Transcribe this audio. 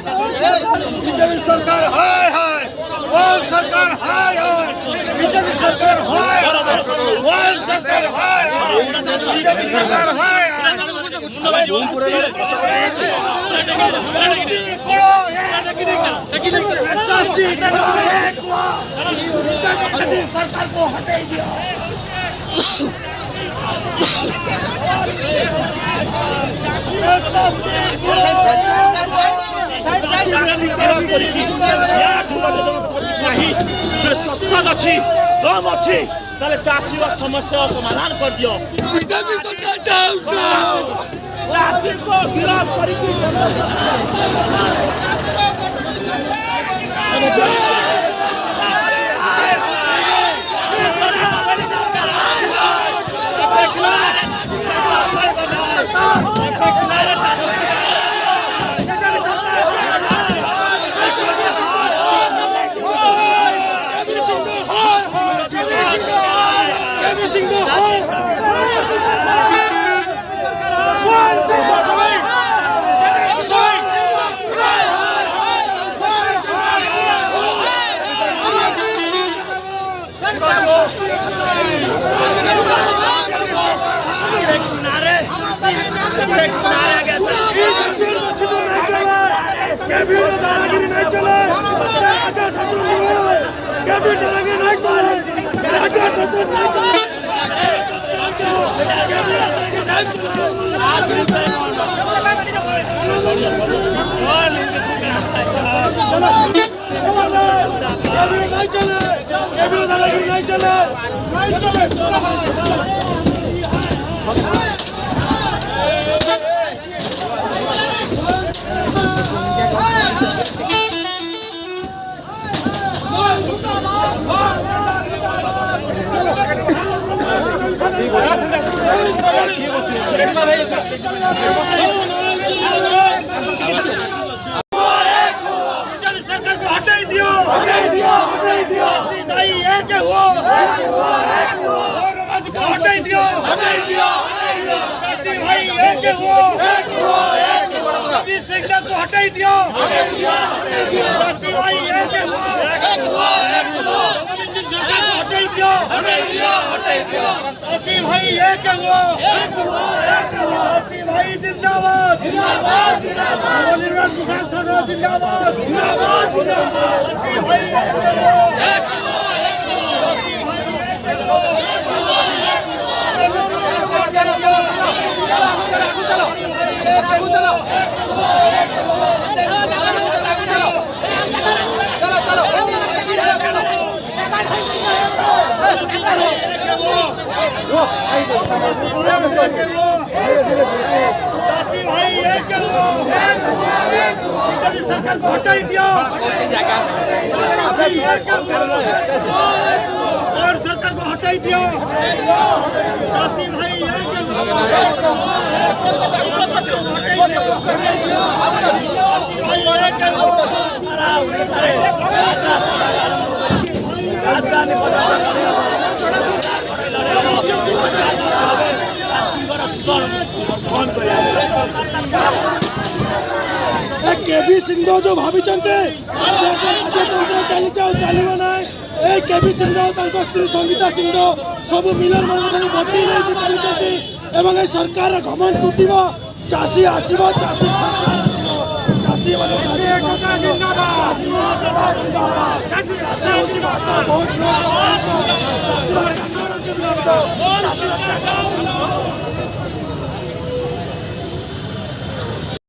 BJP सरकार हाय हाय, vote सरकार हाय हाय, BJP सरकार हाय हाय, वोट सरकार हाय हाय, बीजेपी सरकार हाय हाय। सरकार को हटाई दिया। दम अच्छी चाषी समस्या समाधान कर दियो। बीजेपी सरकार चाषी को गिरफ्त करके सरकार को हटाई दियो, हटाई दियो, हटाई दियो। एक हो, हटाई दियो, हटाई दियो। चाची भाई एक हो, रवि सिंह को हटाई दियो, चाची भाई एक हो, रवि सिंह सरकार को हटाई दियो, चाची भाई एक हो, चाची भाई जिंदाबाद, निर्वाचन प्रशासन जिंदाबाद, चाची भाई एक हो। सरकार को हटाई दिया और सरकार को हटाई दिया। चाची भाई केबी सिंह जो भावी चलते चली जाओ चलो ना এই কেবি সিং ତାଙ୍କ ସ୍ତ୍ରୀ ସଙ୍ଗୀତା ସିଂ ସବୁ ମିଲର ମାନଙ୍କୁ ଭୋଟି ନେଇକି ଚାଲିଛନ୍ତି ଏବଂ এই ସରକାରର ଘମଣ୍ଡ ଟୁଟିବ ଚାଷୀ ଆସିବ ଚାଷୀ ସରକାର ଆସିବ ଚାଷୀ ମାନେ ଚାଷୀ